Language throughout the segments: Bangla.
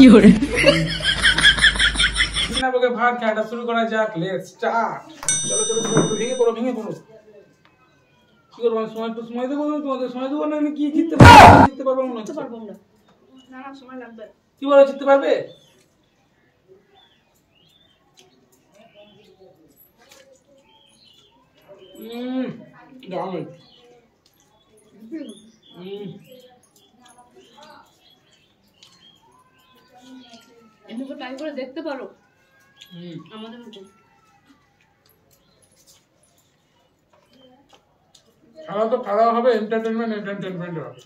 কি করে না বকে ভাত খাওয়া শুরু করা যাক। Let's start. চলো চলো চলো ভেঙে পড়ো ভেঙে পড়ো। কি করবো সময় দেবো তোমাদের সময় দেবো না আমি কি জিততে পারবো মনে হচ্ছে পারবো না। না না সময় লাগবে। কি বলো জিততে পারবে? দারুণ। এমনি ট্রাই করে দেখতে পারো আমাদের মতো। খাওয়া তো খাওয়া হবে, এন্টারটেনমেন্ট হবে।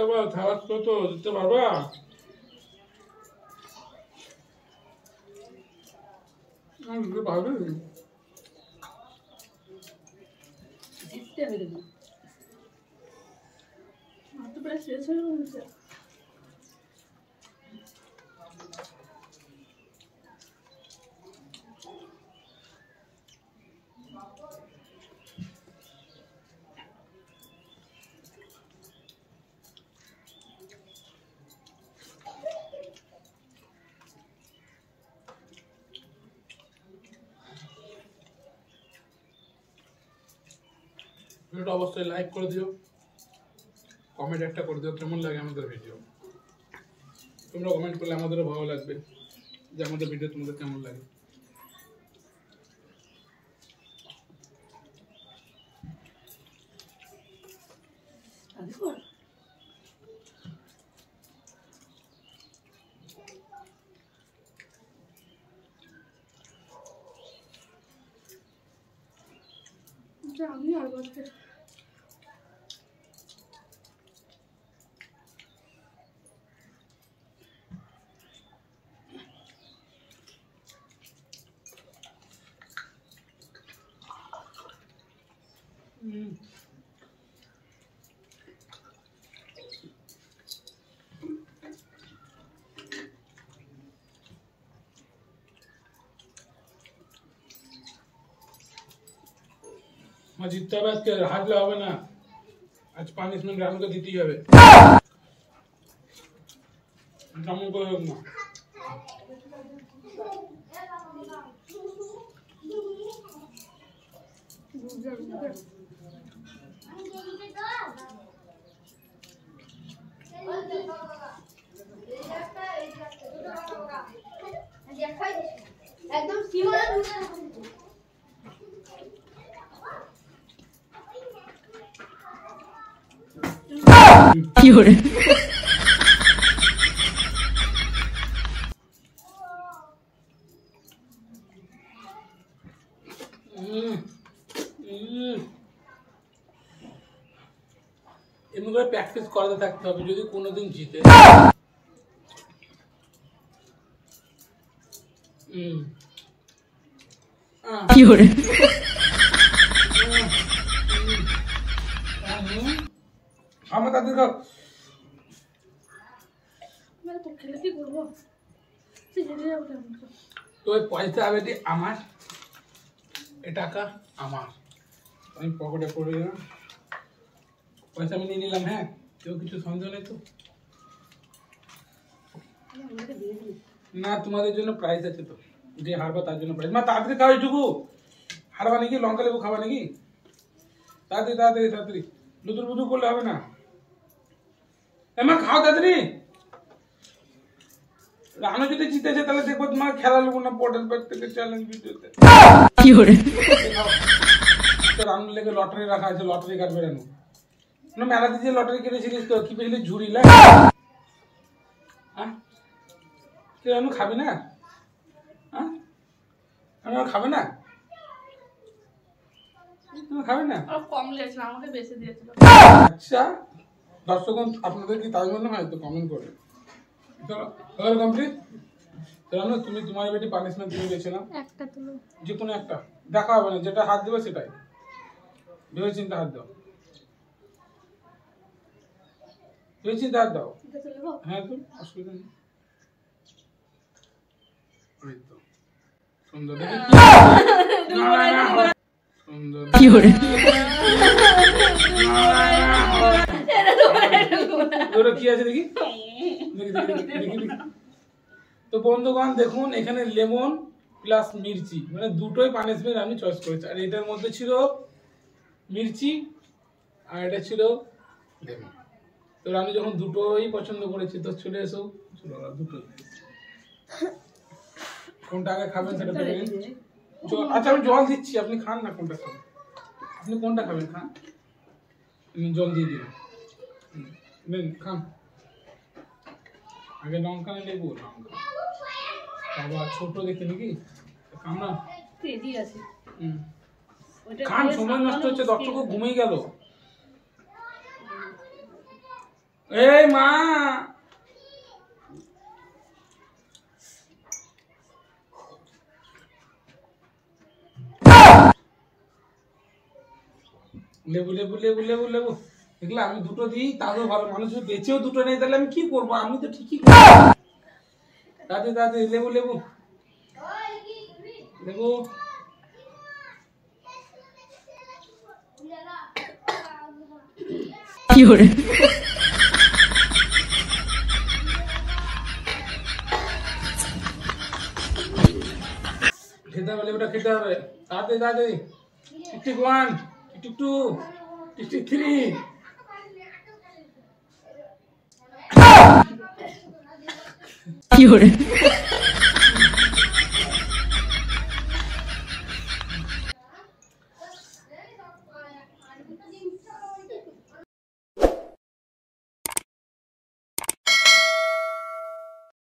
আবার খাওয়ার তো দিতে পারবা? পারবে জিততে হবে কিন্তু। আমার তো প্রায় শেষ হয়ে গেছে। ভিডিওটা অবশ্যই লাইক করে দিও, কমেন্ট একটা করে দিও কেমন লাগে আমাদের ভিডিও। তোমরা কমেন্ট করলে আমাদেরও ভালো লাগবে যে আমাদের ভিডিও তোমাদের কেমন লাগে। আমি আর বলতে জিততে হবে আজকে, হারলে হবে না। আজ পানিশমেন্ট রানুকে দিতেই হবে, কেমন করে হোক না। একদম সীমানা কি করে এমনি করে প্র্যাকটিস করাতে থাকতে হবে যদি কোনোদিন জিতে। কি করে আমরা তাদের তো খেলে কি করবো? তো ওই পয়সা হবে আমার, এ টাকা আমার, আমি পকেটে পড়ে গেলাম, পয়সা আমি নিয়ে নিলাম। হ্যাঁ, কেউ কিছু সন্দেহ নেই তো? না, তোমাদের জন্য প্রাইজ আছে তো, যে হারবা তার জন্য প্রাইজ। মা তাড়াতাড়ি খাও, এইটুকু হারবা নাকি? লঙ্কা লেবু খাবা নাকি? তাড়াতাড়ি তাড়াতাড়ি তাড়াতাড়ি, লুতুর বুতুর করলে হবে না। মা খাও তাড়াতাড়ি। রানু যদি জিতেছে তাহলে দেখবো তোমার খেলা নেবো না পটেল ব্যাগ থেকে চ্যালেঞ্জ ভিডিওতে। কি করে রানু লেগে লটারি রাখা আছে, লটারি কাটবে রানু। না মেলাতে যে লটারি কেটেছিলিস তো কি পেয়েছিলি ঝুড়ি লাগ হ্যাঁ তুই আমি খাবি না হ্যাঁ আমি খাবে না খাবে না কম লেগেছিল আমাকে বেশি দিয়েছিল। আচ্ছা দর্শক আপনাদের কি তাই মনে হয় তো কমেন্ট করে চলো কমপ্লিট চলো তুমি তোমার বেটি পানিশমেন্ট তুমি বেছে নাও একটা তুমি যে কোনো একটা দেখা হবে না যেটা হাত দেবে সেটাই ভেবে চিন্তা হাত দাও ভেবে চিন্তা হাত দাও হ্যাঁ তো অসুবিধা নেই এই তো সুন্দর দেখি সুন্দর কি হরে ওটা কি আছে দেখি তো বন্ধুগণ দেখুন এখানে লেমন প্লাস মির্চি মানে দুটোই পানিশমেন্ট আমি চয়েস করেছি আর এটার মধ্যে ছিল মির্চি আর এটা ছিল লেমন তো আমি যখন দুটোই পছন্দ করেছি তো চলে এসো দুটোই কোনটা আগে খাবেন সেটা ভেবে নিন আচ্ছা আমি জল দিচ্ছি আপনি খান না কোনটা খাবেন আপনি কোনটা খাবেন খান আমি জল দিয়ে দিলাম নেন খান আগে লঙ্কা না লেবু লঙ্কা বাবা ছোট দেখে নাকি কামনা তেজি আছে খান সময় নষ্ট হচ্ছে দর্শক ঘুমিয়ে গেল এই মা লেবু লেবু লেবু লেবু লেবু দেখলে আমি দুটো দিই তাও ভালো মানুষ বেঁচেও দুটো নেই তাহলে আমি কি করবো আমি তো ঠিকই দাদি দাদি লেবু লেবু লেবু কি করে খেতে হবে লেবুটা খেতে হবে তাড়াতাড়ি তাড়াতাড়ি tick one tick two tick three কি করে